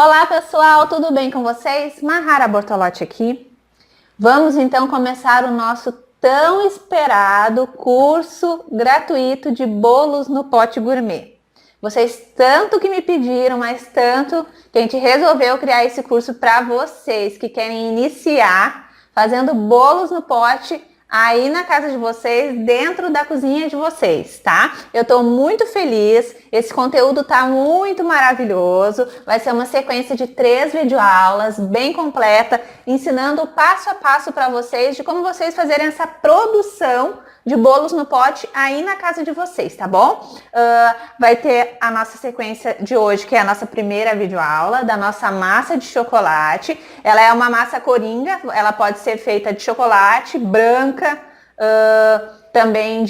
Olá pessoal, tudo bem com vocês? Mahara Bortolotti aqui. Vamos então começar o nosso tão esperado curso gratuito de bolos no pote gourmet. Vocês tanto que me pediram, mas tanto que a gente resolveu criar esse curso para vocês que querem iniciar fazendo bolos no pote aí na casa de vocês, dentro da cozinha de vocês, tá? Eu tô muito feliz, esse conteúdo tá muito maravilhoso, vai ser uma sequência de 3 videoaulas bem completa, ensinando passo a passo para vocês de como vocês fazerem essa produção de bolos no pote aí na casa de vocês, tá bom? Vai ter a nossa sequência de hoje, que é a nossa primeira videoaula, da nossa massa de chocolate. Ela é uma massa coringa, ela pode ser feita de chocolate, branca, também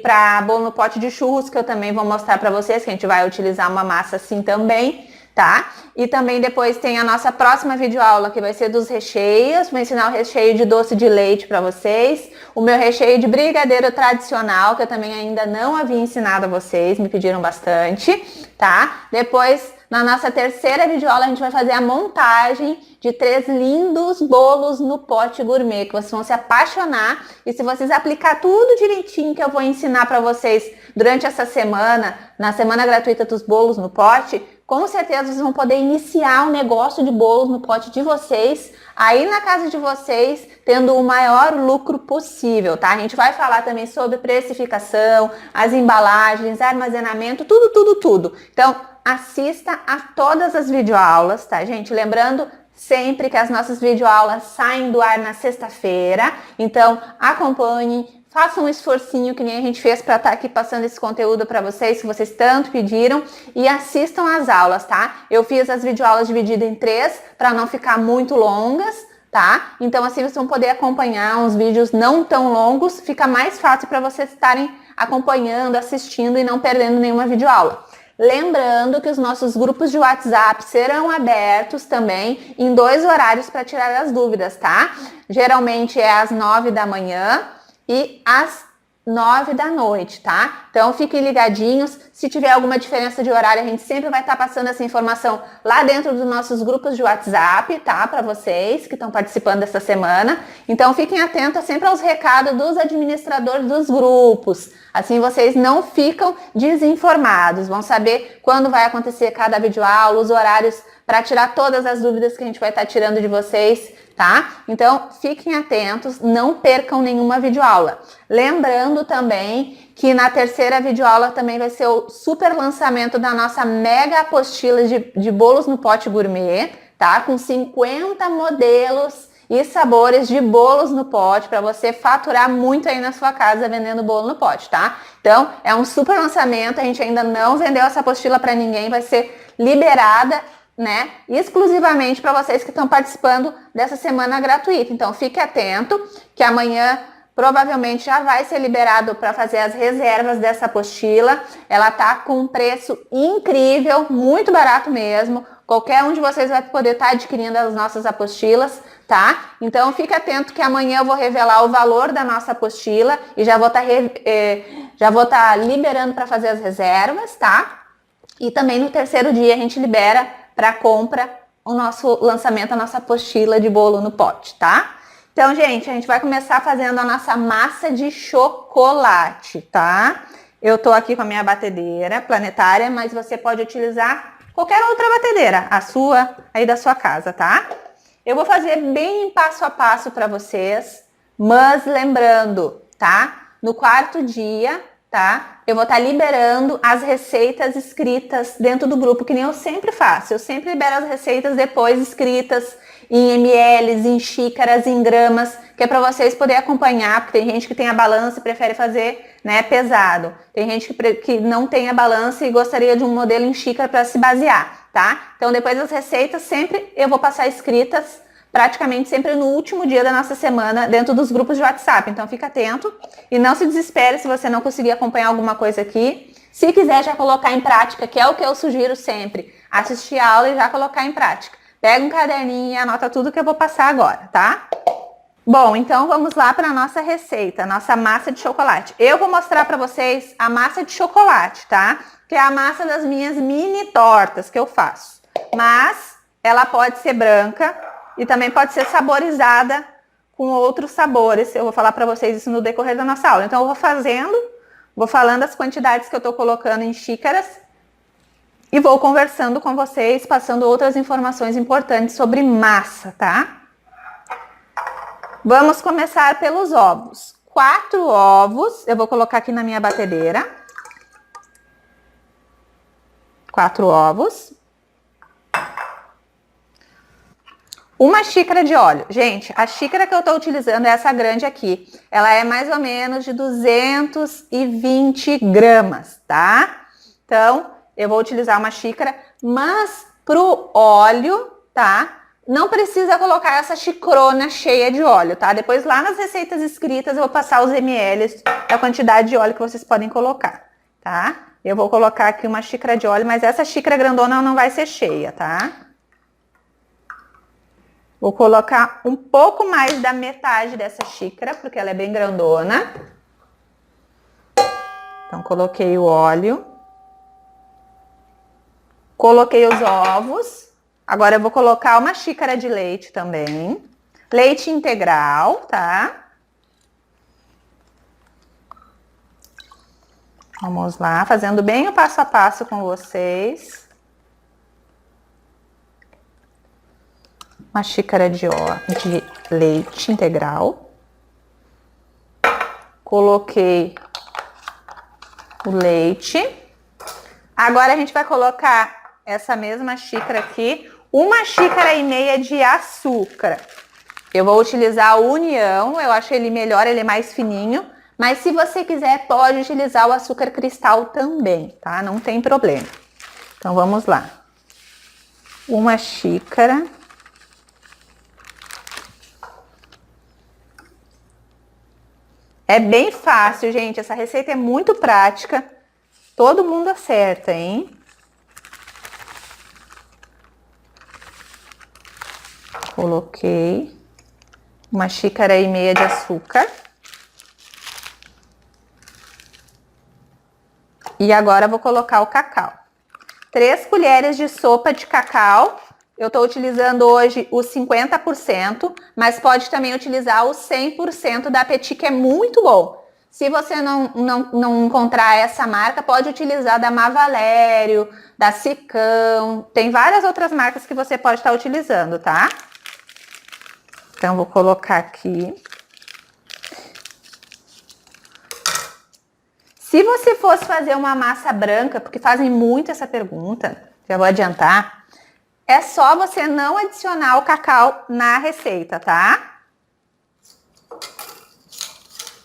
para bolo no pote de churros, que eu também vou mostrar para vocês, que a gente vai utilizar uma massa assim também, tá? E também depois tem a nossa próxima videoaula, que vai ser dos recheios. Vou ensinar o recheio de doce de leite para vocês. O meu recheio de brigadeiro tradicional, que eu também ainda não havia ensinado a vocês, me pediram bastante, tá? Depois, na nossa terceira videoaula, a gente vai fazer a montagem de 3 lindos bolos no pote gourmet, que vocês vão se apaixonar. E se vocês aplicar tudo direitinho que eu vou ensinar para vocês durante essa semana, na semana gratuita dos bolos no pote, com certeza vocês vão poder iniciar o negócio de bolos no pote de vocês, aí na casa de vocês, tendo o maior lucro possível, tá? A gente vai falar também sobre precificação, as embalagens, armazenamento, tudo. Então, assista a todas as videoaulas, tá, gente? Lembrando sempre que as nossas videoaulas saem do ar na sexta-feira, então acompanhe. Faça um esforcinho que nem a gente fez para estar aqui passando esse conteúdo para vocês, que vocês tanto pediram, e assistam às aulas, tá? Eu fiz as videoaulas divididas em 3 para não ficar muito longas, tá? Então assim vocês vão poder acompanhar uns vídeos não tão longos, fica mais fácil para vocês estarem acompanhando, assistindo e não perdendo nenhuma videoaula. Lembrando que os nossos grupos de WhatsApp serão abertos também em 2 horários para tirar as dúvidas, tá? Geralmente é às 9 da manhã e às 9 da noite, tá? Então fiquem ligadinhos, se tiver alguma diferença de horário, a gente sempre vai estar passando essa informação lá dentro dos nossos grupos de WhatsApp, tá? Para vocês que estão participando dessa semana. Então fiquem atentos sempre aos recados dos administradores dos grupos. Assim vocês não ficam desinformados, vão saber quando vai acontecer cada videoaula, os horários para tirar todas as dúvidas que a gente vai estar tirando de vocês, tá? Então, fiquem atentos, não percam nenhuma videoaula. Lembrando também que na terceira videoaula também vai ser o super lançamento da nossa mega apostila de bolos no pote gourmet, tá? Com 50 modelos e sabores de bolos no pote para você faturar muito aí na sua casa vendendo bolo no pote, tá? Então, é um super lançamento, a gente ainda não vendeu essa apostila para ninguém, vai ser liberada, né, exclusivamente para vocês que estão participando dessa semana gratuita. Então fique atento que amanhã provavelmente já vai ser liberado para fazer as reservas dessa apostila. Ela tá com um preço incrível, muito barato mesmo. Qualquer um de vocês vai poder estar adquirindo as nossas apostilas, tá? Então fique atento que amanhã eu vou revelar o valor da nossa apostila e já vou estar liberando para fazer as reservas, tá? E também no terceiro dia a gente libera para compra o nosso lançamento, a nossa apostila de bolo no pote, tá? Então, gente, a gente vai começar fazendo a nossa massa de chocolate, tá? Eu tô aqui com a minha batedeira planetária, mas você pode utilizar qualquer outra batedeira, a sua, aí da sua casa, tá? Eu vou fazer bem passo a passo para vocês, mas lembrando, tá? No quarto dia, tá? Eu vou estar liberando as receitas escritas dentro do grupo, que nem eu sempre faço. Eu sempre libero as receitas depois escritas em ml, em xícaras, em gramas, que é para vocês poderem acompanhar, porque tem gente que tem a balança e prefere fazer, né, pesado. Tem gente que não tem a balança e gostaria de um modelo em xícara para se basear, tá? Então depois das receitas sempre eu vou passar escritas, praticamente sempre no último dia da nossa semana, dentro dos grupos de WhatsApp. Então fica atento e não se desespere se você não conseguir acompanhar alguma coisa aqui. Se quiser já colocar em prática, que é o que eu sugiro sempre, assistir a aula e já colocar em prática. Pega um caderninho e anota tudo que eu vou passar agora, tá? Bom, então vamos lá para a nossa receita, nossa massa de chocolate. Eu vou mostrar para vocês a massa de chocolate, tá? Que é a massa das minhas mini tortas que eu faço. Mas ela pode ser branca e também pode ser saborizada com outros sabores. Eu vou falar para vocês isso no decorrer da nossa aula. Então, eu vou falando as quantidades que eu estou colocando em xícaras e vou conversando com vocês, passando outras informações importantes sobre massa, tá? Vamos começar pelos ovos. 4 ovos, eu vou colocar aqui na minha batedeira. 4 ovos. 1 xícara de óleo. Gente, a xícara que eu estou utilizando é essa grande aqui. Ela é mais ou menos de 220 gramas, tá? Então, eu vou utilizar 1 xícara, mas pro óleo, tá? Não precisa colocar essa xicrona cheia de óleo, tá? Depois lá nas receitas escritas eu vou passar os ml da quantidade de óleo que vocês podem colocar, tá? Eu vou colocar aqui 1 xícara de óleo, mas essa xícara grandona não vai ser cheia, tá? Vou colocar um pouco mais da metade dessa xícara, porque ela é bem grandona. Então, coloquei o óleo. Coloquei os ovos. Agora eu vou colocar 1 xícara de leite também. Leite integral, tá? Vamos lá, fazendo bem o passo a passo com vocês. 1 xícara de leite integral. Coloquei o leite. Agora a gente vai colocar essa mesma xícara aqui, 1,5 xícaras de açúcar. Eu vou utilizar o União, eu acho ele melhor, ele é mais fininho. Mas se você quiser, pode utilizar o açúcar cristal também, tá? Não tem problema. Então, vamos lá. 1 xícara. É bem fácil, gente. Essa receita é muito prática. Todo mundo acerta, hein? Coloquei 1,5 xícaras de açúcar. E agora vou colocar o cacau. 3 colheres de sopa de cacau. Eu estou utilizando hoje o 50%, mas pode também utilizar o 100% da Petit, que é muito bom. Se você não encontrar essa marca, pode utilizar da Mavalério, da Sicão. Tem várias outras marcas que você pode estar utilizando, tá? Então, vou colocar aqui. Se você fosse fazer uma massa branca, porque fazem muito essa pergunta, já vou adiantar, é só você não adicionar o cacau na receita, tá?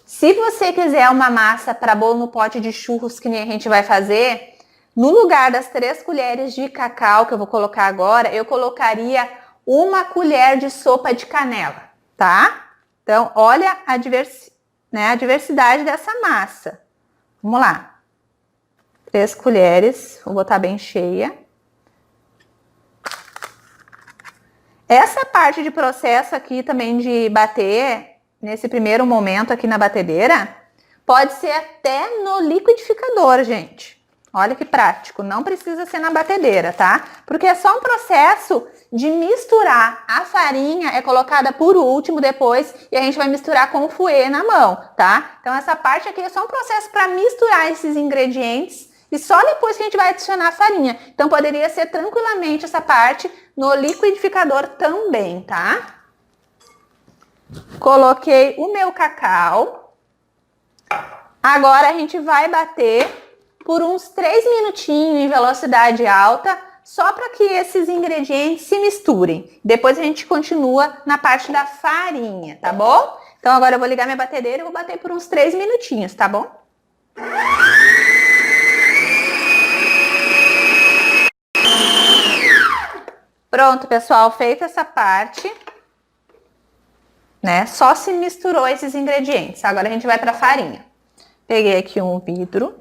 Se você quiser uma massa para bolo no pote de churros, que nem a gente vai fazer, no lugar das 3 colheres de cacau que eu vou colocar agora, eu colocaria 1 colher de sopa de canela, tá? Então, olha a diversidade dessa massa. Vamos lá. 3 colheres, vou botar bem cheia. Essa parte de processo aqui também de bater, nesse primeiro momento aqui na batedeira, pode ser até no liquidificador, gente. Olha que prático, não precisa ser na batedeira, tá? Porque é só um processo de misturar. A farinha é colocada por último depois e a gente vai misturar com o fouet na mão, tá? Então essa parte aqui é só um processo para misturar esses ingredientes e só depois que a gente vai adicionar a farinha. Então poderia ser tranquilamente essa parte no liquidificador também, tá? Coloquei o meu cacau. Agora a gente vai bater por uns 3 minutinhos em velocidade alta, só para que esses ingredientes se misturem. Depois a gente continua na parte da farinha, tá bom? Então agora eu vou ligar minha batedeira e vou bater por uns 3 minutinhos, tá bom? Pronto, pessoal, feita essa parte, né? Só se misturou esses ingredientes. Agora a gente vai para a farinha. Peguei aqui um vidro.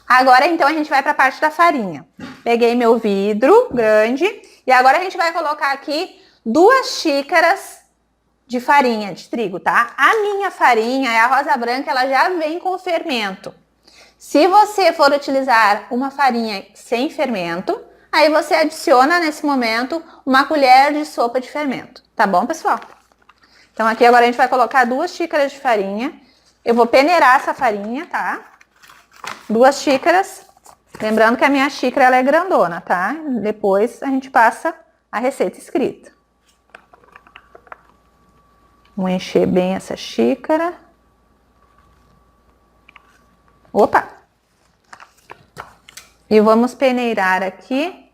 Agora, então, a gente vai para a parte da farinha. Peguei meu vidro grande e agora a gente vai colocar aqui 2 xícaras de farinha de trigo, tá? A minha farinha é a rosa branca, ela já vem com fermento. Se você for utilizar uma farinha sem fermento, Aí você adiciona nesse momento uma colher de sopa de fermento. Tá bom, pessoal? Então aqui agora a gente vai colocar 2 xícaras de farinha. Eu vou peneirar essa farinha, tá? 2 xícaras. Lembrando que a minha xícara ela é grandona, tá? Depois a gente passa a receita escrita. Vou encher bem essa xícara. Opa! E vamos peneirar aqui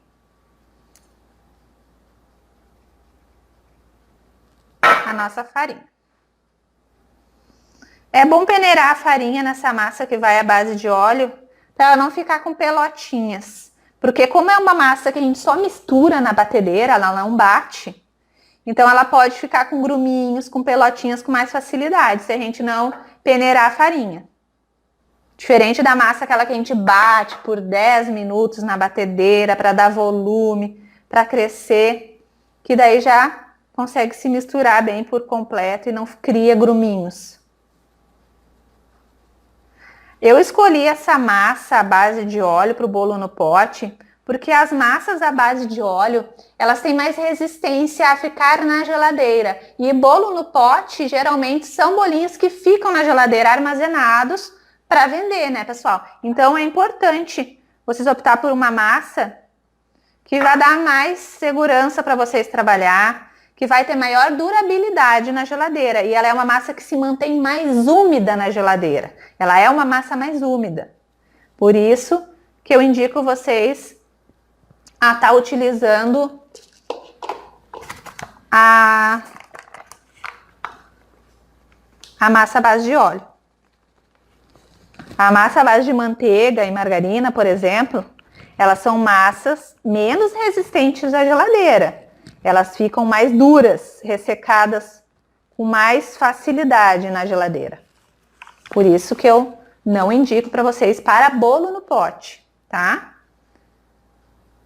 a nossa farinha. É bom peneirar a farinha nessa massa que vai à base de óleo, para ela não ficar com pelotinhas. Porque como é uma massa que a gente só mistura na batedeira, ela não bate, então ela pode ficar com gruminhos, com pelotinhas com mais facilidade, se a gente não peneirar a farinha. Diferente da massa aquela que a gente bate por 10 minutos na batedeira para dar volume, para crescer, que daí já consegue se misturar bem por completo e não cria gruminhos. Eu escolhi essa massa à base de óleo para o bolo no pote, porque as massas à base de óleo, elas têm mais resistência a ficar na geladeira. E bolo no pote, geralmente, são bolinhos que ficam na geladeira armazenados para vender, né, pessoal? Então, é importante vocês optar por uma massa que vai dar mais segurança para vocês trabalhar, que vai ter maior durabilidade na geladeira. E ela é uma massa que se mantém mais úmida na geladeira. Ela é uma massa mais úmida. Por isso que eu indico vocês a estar utilizando a massa à base de óleo. A massa à base de manteiga e margarina, por exemplo, elas são massas menos resistentes à geladeira. Elas ficam mais duras, ressecadas com mais facilidade na geladeira. Por isso que eu não indico para vocês para bolo no pote, tá?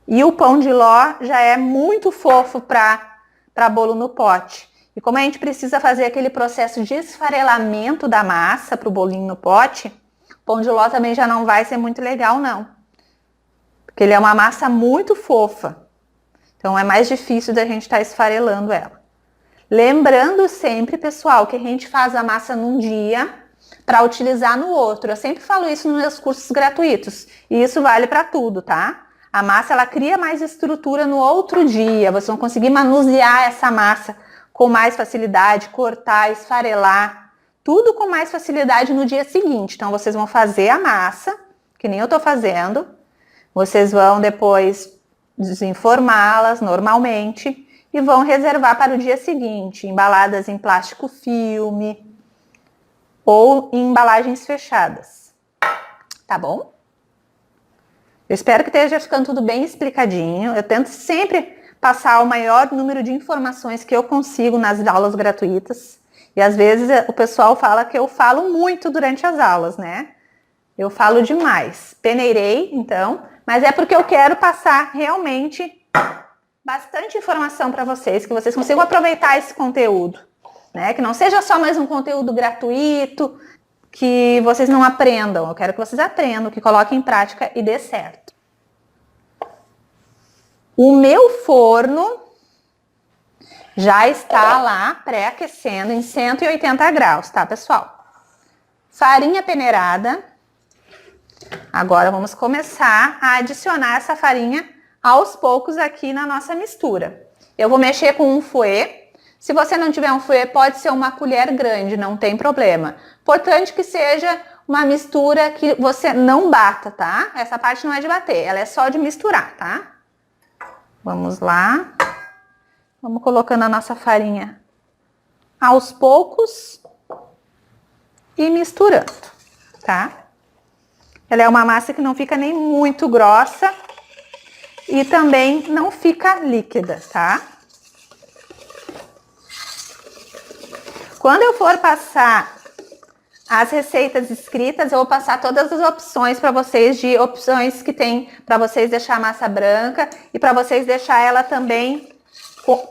E o pão de ló já é muito fofo para bolo no pote. E como a gente precisa fazer aquele processo de esfarelamento da massa para o bolinho no pote, o pão de ló também já não vai ser muito legal, não. Porque ele é uma massa muito fofa. Então, é mais difícil da gente estar esfarelando ela. Lembrando sempre, pessoal, que a gente faz a massa num dia para utilizar no outro. Eu sempre falo isso nos meus cursos gratuitos. E isso vale para tudo, tá? A massa, ela cria mais estrutura no outro dia. Vocês vão conseguir manusear essa massa com mais facilidade, cortar, esfarelar. Tudo com mais facilidade no dia seguinte. Então, vocês vão fazer a massa, que nem eu tô fazendo. Vocês vão depois desenformá-las normalmente e vão reservar para o dia seguinte, embaladas em plástico filme ou em embalagens fechadas. Tá bom? Eu espero que esteja ficando tudo bem explicadinho. Eu tento sempre passar o maior número de informações que eu consigo nas aulas gratuitas. E às vezes o pessoal fala que eu falo muito durante as aulas, né? Eu falo demais. Peneirei, então, mas é porque eu quero passar realmente bastante informação para vocês, que vocês consigam aproveitar esse conteúdo, né? Que não seja só mais um conteúdo gratuito, que vocês não aprendam. Eu quero que vocês aprendam, que coloquem em prática e dê certo. O meu forno já está lá pré-aquecendo em 180 graus, tá, pessoal? Farinha peneirada. Agora vamos começar a adicionar essa farinha aos poucos aqui na nossa mistura. Eu vou mexer com um fouet. Se você não tiver um fouet, pode ser uma colher grande, não tem problema. Importante que seja uma mistura que você não bata, tá? Essa parte não é de bater, ela é só de misturar, tá? Vamos lá. Vamos colocando a nossa farinha aos poucos e misturando, tá? Ela é uma massa que não fica nem muito grossa e também não fica líquida, tá? Quando eu for passar as receitas escritas, eu vou passar todas as opções para vocês, de opções que tem para vocês deixar a massa branca e para vocês deixar ela também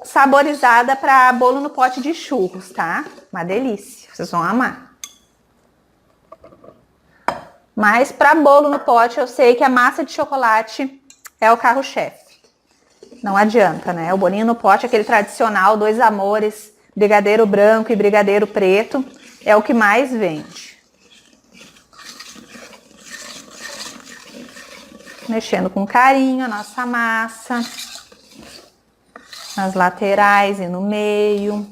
saborizada para bolo no pote de churros, tá? Uma delícia, vocês vão amar. Mas para bolo no pote, eu sei que a massa de chocolate é o carro-chefe. não adianta, né? O bolinho no pote, aquele tradicional, dois amores, brigadeiro branco e brigadeiro preto, é o que mais vende. Mexendo com carinho a nossa massa, nas laterais e no meio.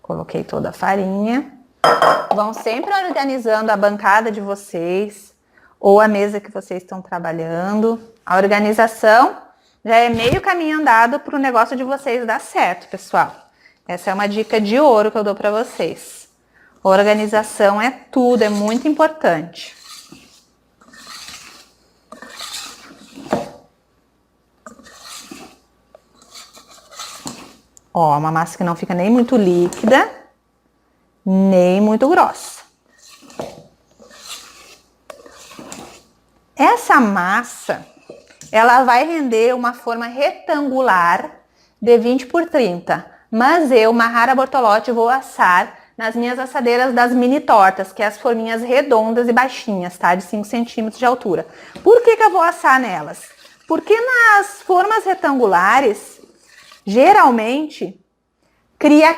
Coloquei toda a farinha. Vão sempre organizando a bancada de vocês ou a mesa que vocês estão trabalhando. A organização já é meio caminho andado para o negócio de vocês dar certo, pessoal. Essa é uma dica de ouro que eu dou para vocês. Organização é tudo, é muito importante. Ó, uma massa que não fica nem muito líquida, nem muito grossa. Essa massa, ela vai render uma forma retangular de 20 por 30. Mas eu, Mahara Bortolotti, vou assar nas minhas assadeiras das mini tortas, que é as forminhas redondas e baixinhas, tá? De 5 centímetros de altura. Por que eu vou assar nelas? Porque nas formas retangulares, geralmente, cria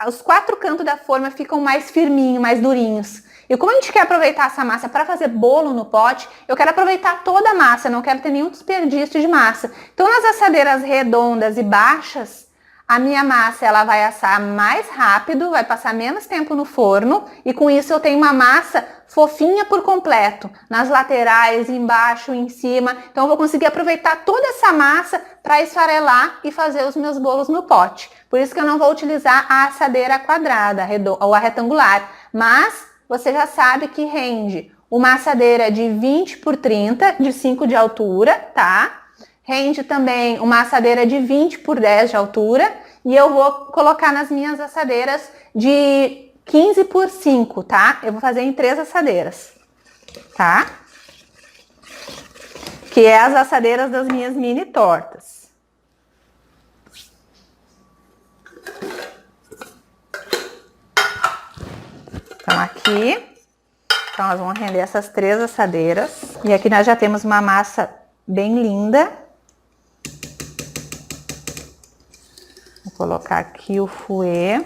os 4 cantos da forma ficam mais firminhos, mais durinhos. E como a gente quer aproveitar essa massa para fazer bolo no pote, eu quero aproveitar toda a massa, não quero ter nenhum desperdício de massa. Então, nas assadeiras redondas e baixas, a minha massa ela vai assar mais rápido, vai passar menos tempo no forno e com isso eu tenho uma massa fofinha por completo, nas laterais, embaixo, em cima. Então eu vou conseguir aproveitar toda essa massa para esfarelar e fazer os meus bolos no pote. Por isso que eu não vou utilizar a assadeira quadrada ou a retangular, mas você já sabe que rende uma assadeira de 20 por 30, de 5 de altura, tá? Rende também uma assadeira de 20 por 10 de altura e eu vou colocar nas minhas assadeiras de 15 por 5, tá? Eu vou fazer em 3 assadeiras, tá? Que é as assadeiras das minhas mini tortas. Então aqui, então nós vamos render essas 3 assadeiras. E aqui nós já temos uma massa bem linda. Vou colocar aqui o fouet.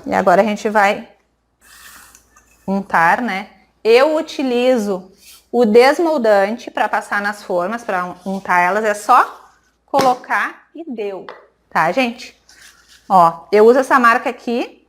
E agora a gente vai untar, né? Eu utilizo o desmoldante para passar nas formas, para untar elas. É só colocar e deu, tá, gente? Ó, eu uso essa marca aqui,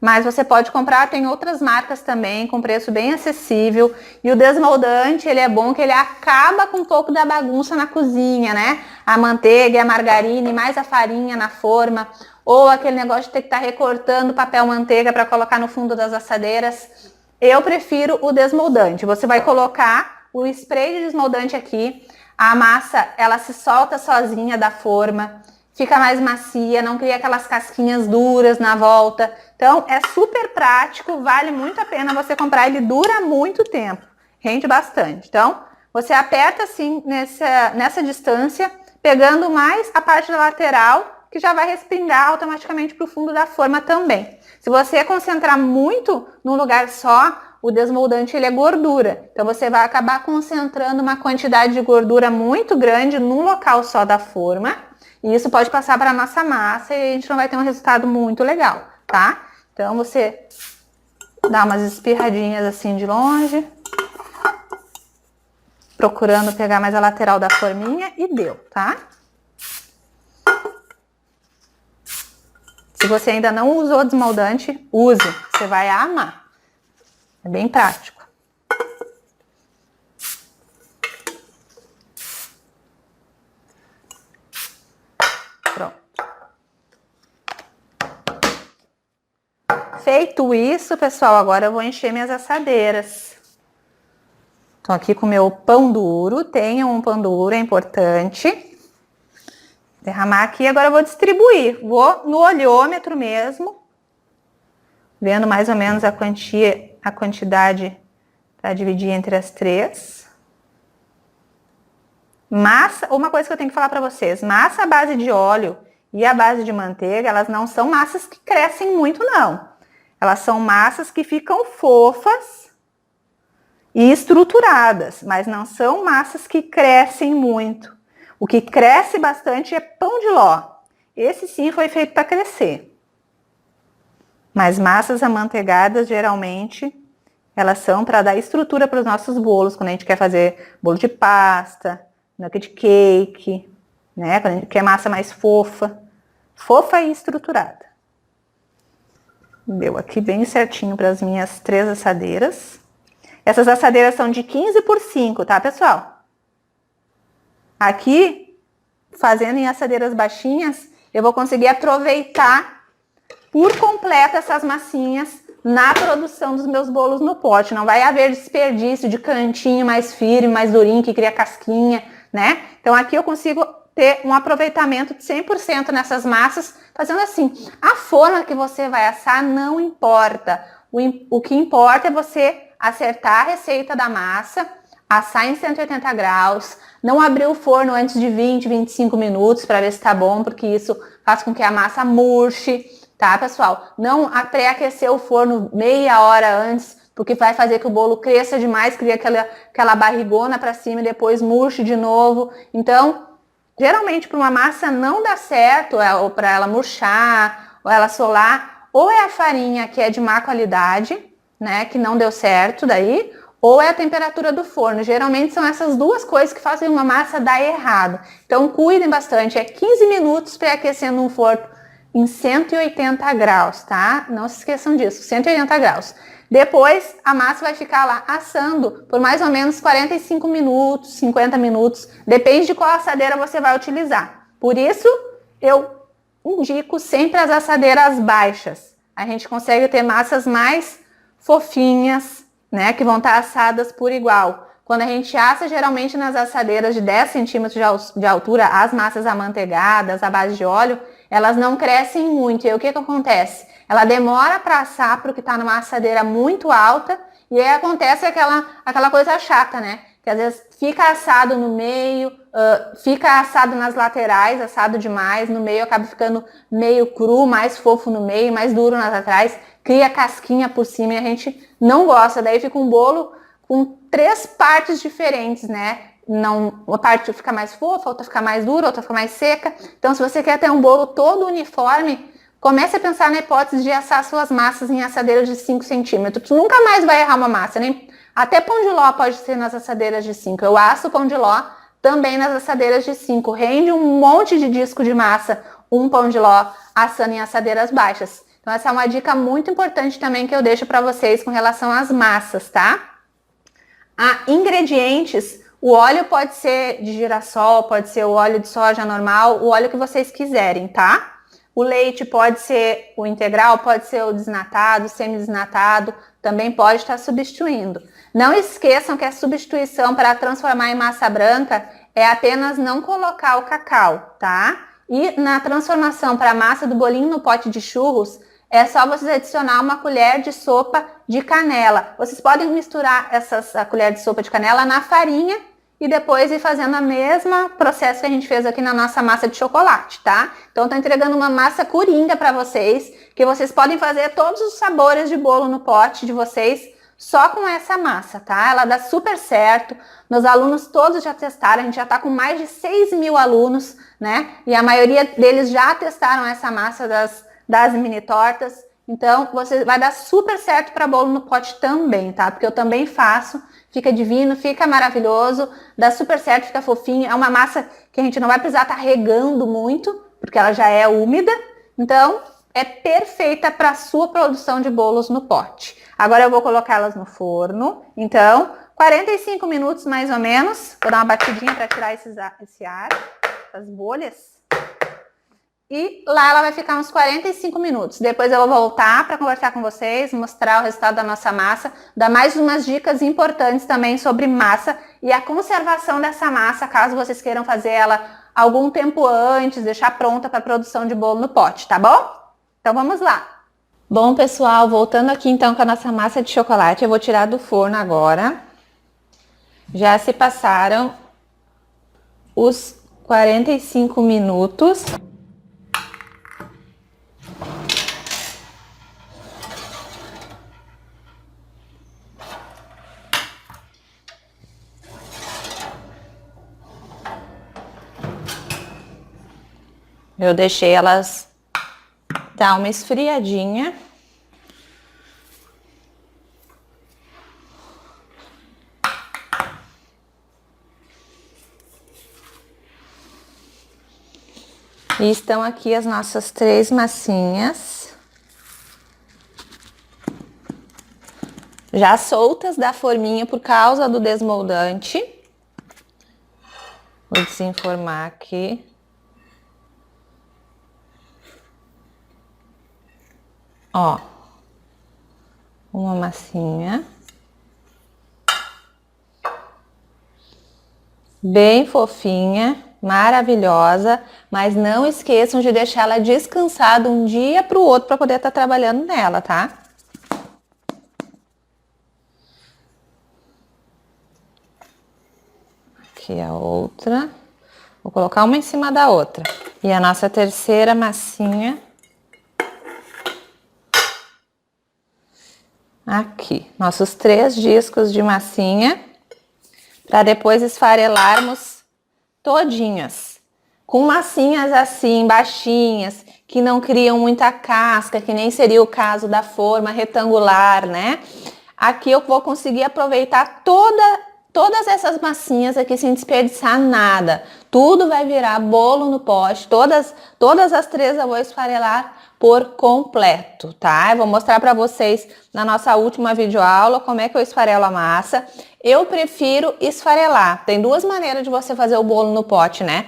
mas você pode comprar, tem outras marcas também, com preço bem acessível. E o desmoldante, ele é bom que ele acaba com um pouco da bagunça na cozinha, né? A manteiga e a margarina e mais a farinha na forma. Ou aquele negócio de ter que estar recortando papel manteiga para colocar no fundo das assadeiras. Eu prefiro o desmoldante. Você vai colocar o spray de desmoldante aqui. A massa, ela se solta sozinha da forma. Fica mais macia, não cria aquelas casquinhas duras na volta. Então, é super prático, vale muito a pena você comprar. Ele dura muito tempo, rende bastante. Então, você aperta assim nessa distância, pegando mais a parte da lateral, que já vai respingar automaticamente para o fundo da forma também. Se você concentrar muito num lugar só, o desmoldante ele é gordura. Então, você vai acabar concentrando uma quantidade de gordura muito grande num local só da forma. E isso pode passar para a nossa massa e a gente não vai ter um resultado muito legal, tá? Então, você dá umas espirradinhas assim de longe, procurando pegar mais a lateral da forminha e deu, tá? Se você ainda não usou desmoldante, use, você vai amar. É bem prático. Pronto. Feito isso, pessoal, agora eu vou encher minhas assadeiras. Tô aqui com o meu pão duro. Tenha um pão duro, é importante. Derramar aqui, agora eu vou distribuir. Vou no olhômetro mesmo, vendo mais ou menos a quantidade para dividir entre as 3. Massa, uma coisa que eu tenho que falar para vocês, massa à base de óleo, e a base de manteiga, elas não são massas que crescem muito, não. Elas são massas que ficam fofas e estruturadas, mas não são massas que crescem muito. O que cresce bastante é pão de ló. Esse sim foi feito para crescer. Mas massas amanteigadas, geralmente, elas são para dar estrutura para os nossos bolos, quando a gente quer fazer bolo de pasta, nugget cake, né? Quando a gente quer massa mais fofa, fofa e estruturada. Deu aqui bem certinho para as minhas 3 assadeiras. Essas assadeiras são de 15 por 5, tá, pessoal? Aqui, fazendo em assadeiras baixinhas, eu vou conseguir aproveitar por completo essas massinhas na produção dos meus bolos no pote. Não vai haver desperdício de cantinho mais firme, mais durinho, que cria casquinha, né? Então aqui eu consigo ter um aproveitamento de 100% nessas massas, fazendo assim. A forma que você vai assar não importa. O que importa é você acertar a receita da massa, assar em 180 graus, não abrir o forno antes de 20, 25 minutos para ver se tá bom, porque isso faz com que a massa murche. Tá, pessoal? Não pré-aquecer o forno meia hora antes, porque vai fazer que o bolo cresça demais, cria aquela barrigona para cima e depois murche de novo. Então, geralmente para uma massa não dá certo, ou para ela murchar, ou ela solar, ou é a farinha que é de má qualidade, né, que não deu certo daí, ou é a temperatura do forno. Geralmente são essas duas coisas que fazem uma massa dar errado. Então, cuidem bastante. É 15 minutos pré-aquecendo um forno em 180 graus, tá? Não se esqueçam disso, 180 graus. Depois, a massa vai ficar lá assando por mais ou menos 45 minutos, 50 minutos, depende de qual assadeira você vai utilizar. Por isso, eu indico sempre as assadeiras baixas. A gente consegue ter massas mais fofinhas, né? Que vão estar assadas por igual. Quando a gente assa, geralmente nas assadeiras de 10 centímetros de altura, as massas amanteigadas, à base de óleo, elas não crescem muito. E aí, o que acontece? Ela demora para assar porque está numa assadeira muito alta e aí acontece aquela coisa chata, né? Que às vezes fica assado no meio, fica assado nas laterais, assado demais, no meio acaba ficando meio cru, mais fofo no meio, mais duro nas laterais, cria casquinha por cima e a gente não gosta. Daí fica um bolo com 3 partes diferentes, né? Não, uma parte fica mais fofa, outra fica mais dura, outra fica mais seca. Então, se você quer ter um bolo todo uniforme, comece a pensar na hipótese de assar suas massas em assadeiras de 5 centímetros. Tu nunca mais vai errar uma massa, nem até pão de ló pode ser nas assadeiras de 5. Eu asso pão de ló também nas assadeiras de 5. Rende um monte de disco de massa, um pão de ló assando em assadeiras baixas. Então, essa é uma dica muito importante também que eu deixo para vocês com relação às massas, tá? Ingredientes. O óleo pode ser de girassol, pode ser o óleo de soja normal, o óleo que vocês quiserem, tá? O leite pode ser o integral, pode ser o desnatado, semi-desnatado, também pode estar substituindo. Não esqueçam que a substituição para transformar em massa branca é apenas não colocar o cacau, tá? E na transformação para a massa do bolinho no pote de churros, é só vocês adicionar uma colher de sopa de canela. Vocês podem misturar a colher de sopa de canela na farinha e depois ir fazendo o mesmo processo que a gente fez aqui na nossa massa de chocolate, tá? Então, tô entregando uma massa coringa para vocês, que vocês podem fazer todos os sabores de bolo no pote de vocês só com essa massa, tá? Ela dá super certo. Meus alunos todos já testaram, a gente já tá com mais de 6.000 alunos, né? E a maioria deles já testaram essa massa das mini tortas. Então, você vai dar super certo para bolo no pote também, tá? Porque eu também faço. Fica divino, fica maravilhoso, dá super certo, fica fofinho. É uma massa que a gente não vai precisar estar regando muito, porque ela já é úmida. Então, é perfeita para a sua produção de bolos no pote. Agora eu vou colocá-las no forno. Então, 45 minutos mais ou menos. Vou dar uma batidinha para tirar esse ar, as bolhas. E lá ela vai ficar uns 45 minutos. Depois eu vou voltar para conversar com vocês, mostrar o resultado da nossa massa, dar mais umas dicas importantes também sobre massa e a conservação dessa massa, caso vocês queiram fazer ela algum tempo antes, deixar pronta para produção de bolo no pote, tá bom? Então vamos lá. Bom, pessoal, voltando aqui então com a nossa massa de chocolate, eu vou tirar do forno agora. Já se passaram os 45 minutos. Eu deixei elas dar uma esfriadinha. E estão aqui as nossas 3 massinhas. Já soltas da forminha por causa do desmoldante. Vou desenformar aqui. Ó. Uma massinha. Bem fofinha. Maravilhosa, mas não esqueçam de deixar ela descansada um dia para o outro para poder estar trabalhando nela, tá? Aqui a outra. Vou colocar uma em cima da outra. E a nossa terceira massinha. Aqui. Nossos 3 discos de massinha. Para depois esfarelarmos todinhas, com massinhas assim, baixinhas, que não criam muita casca, que nem seria o caso da forma retangular, né? Aqui eu vou conseguir aproveitar todas essas massinhas aqui sem desperdiçar nada. Tudo vai virar bolo no pote, todas as 3 eu vou esfarelar por completo, tá? Eu vou mostrar para vocês na nossa última videoaula como é que eu esfarelo a massa. Eu prefiro esfarelar. Tem 2 maneiras de você fazer o bolo no pote, né?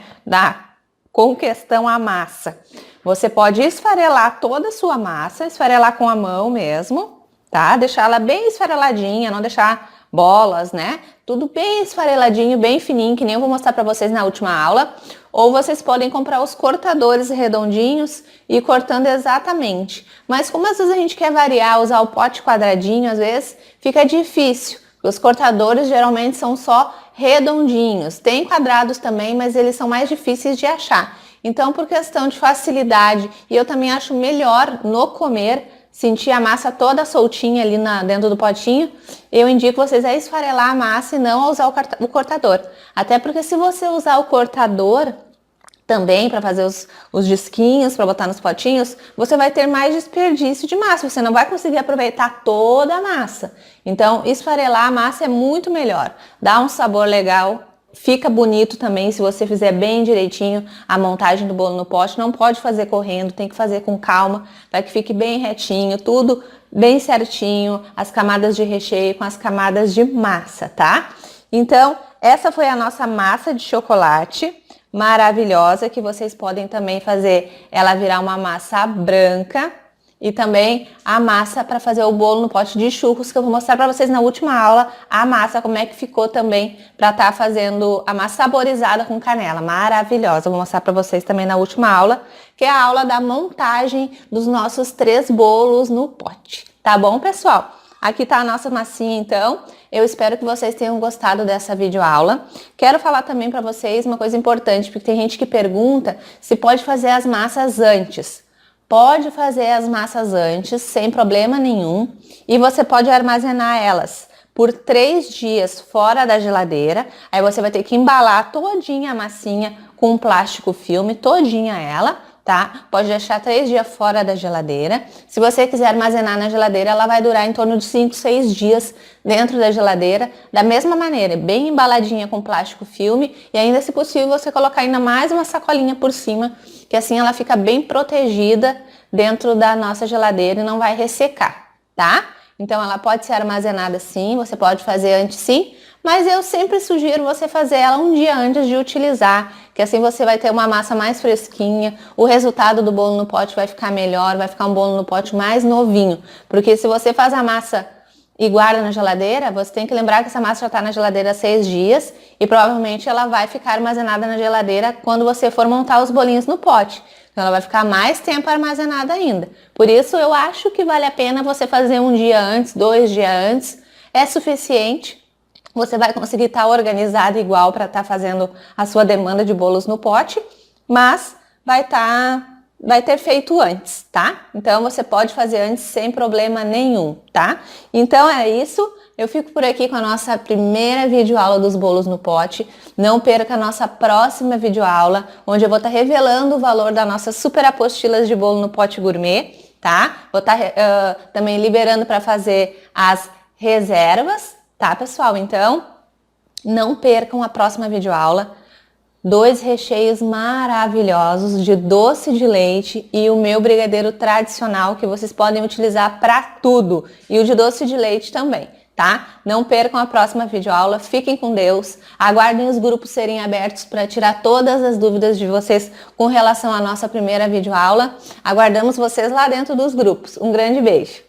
Com questão à massa. Você pode esfarelar toda a sua massa, esfarelar com a mão mesmo, tá? Deixar ela bem esfareladinha, não deixar bolas, né? Tudo bem esfareladinho, bem fininho, que nem eu vou mostrar para vocês na última aula. Ou vocês podem comprar os cortadores redondinhos e ir cortando exatamente. Mas como às vezes a gente quer variar, usar o pote quadradinho, às vezes fica difícil. Os cortadores geralmente são só redondinhos. Tem quadrados também, mas eles são mais difíceis de achar. Então, por questão de facilidade, e eu também acho melhor no comer, sentir a massa toda soltinha ali dentro do potinho, eu indico vocês a esfarelar a massa e não a usar o cortador. Até porque se você usar o cortador também para fazer os disquinhos, para botar nos potinhos, você vai ter mais desperdício de massa, você não vai conseguir aproveitar toda a massa. Então, esfarelar a massa é muito melhor, dá um sabor legal, fica bonito também se você fizer bem direitinho a montagem do bolo no pote. Não pode fazer correndo, tem que fazer com calma, para que fique bem retinho, tudo bem certinho, as camadas de recheio com as camadas de massa, tá? Então, essa foi a nossa massa de chocolate maravilhosa, que vocês podem também fazer ela virar uma massa branca. E também a massa para fazer o bolo no pote de churros, que eu vou mostrar para vocês na última aula, a massa, como é que ficou também para estar fazendo a massa saborizada com canela. Maravilhosa, eu vou mostrar para vocês também na última aula, que é a aula da montagem dos nossos 3 bolos no pote. Tá bom, pessoal? Aqui tá a nossa massinha, então. Eu espero que vocês tenham gostado dessa videoaula. Quero falar também para vocês uma coisa importante, porque tem gente que pergunta se pode fazer as massas antes. Pode fazer as massas antes, sem problema nenhum, e você pode armazenar elas por 3 dias fora da geladeira. Aí você vai ter que embalar todinha a massinha com um plástico filme, todinha ela, tá? Pode deixar 3 dias fora da geladeira. Se você quiser armazenar na geladeira, ela vai durar em torno de 5, 6 dias dentro da geladeira. Da mesma maneira, bem embaladinha com plástico filme, e ainda, se possível, você colocar ainda mais uma sacolinha por cima, que assim ela fica bem protegida dentro da nossa geladeira e não vai ressecar, tá? Então ela pode ser armazenada sim, você pode fazer antes sim, mas eu sempre sugiro você fazer ela um dia antes de utilizar, que assim você vai ter uma massa mais fresquinha, o resultado do bolo no pote vai ficar melhor, vai ficar um bolo no pote mais novinho, porque se você faz a massa e guarda na geladeira, você tem que lembrar que essa massa já está na geladeira há 6 dias e provavelmente ela vai ficar armazenada na geladeira quando você for montar os bolinhos no pote. Então ela vai ficar mais tempo armazenada ainda. Por isso eu acho que vale a pena você fazer um dia antes, 2 dias antes, é suficiente. Você vai conseguir estar organizado igual para estar fazendo a sua demanda de bolos no pote, mas vai ter feito antes, tá? Então você pode fazer antes sem problema nenhum, tá? Então é isso. Eu fico por aqui com a nossa primeira videoaula dos bolos no pote. Não perca a nossa próxima videoaula, onde eu vou estar revelando o valor das nossas super apostilas de bolo no pote gourmet, tá? Vou estar também liberando para fazer as reservas, tá, pessoal? Então, não percam a próxima videoaula. 2 recheios maravilhosos de doce de leite e o meu brigadeiro tradicional que vocês podem utilizar para tudo. E o de doce de leite também, tá? Não percam a próxima videoaula, fiquem com Deus, aguardem os grupos serem abertos para tirar todas as dúvidas de vocês com relação à nossa primeira videoaula. Aguardamos vocês lá dentro dos grupos. Um grande beijo!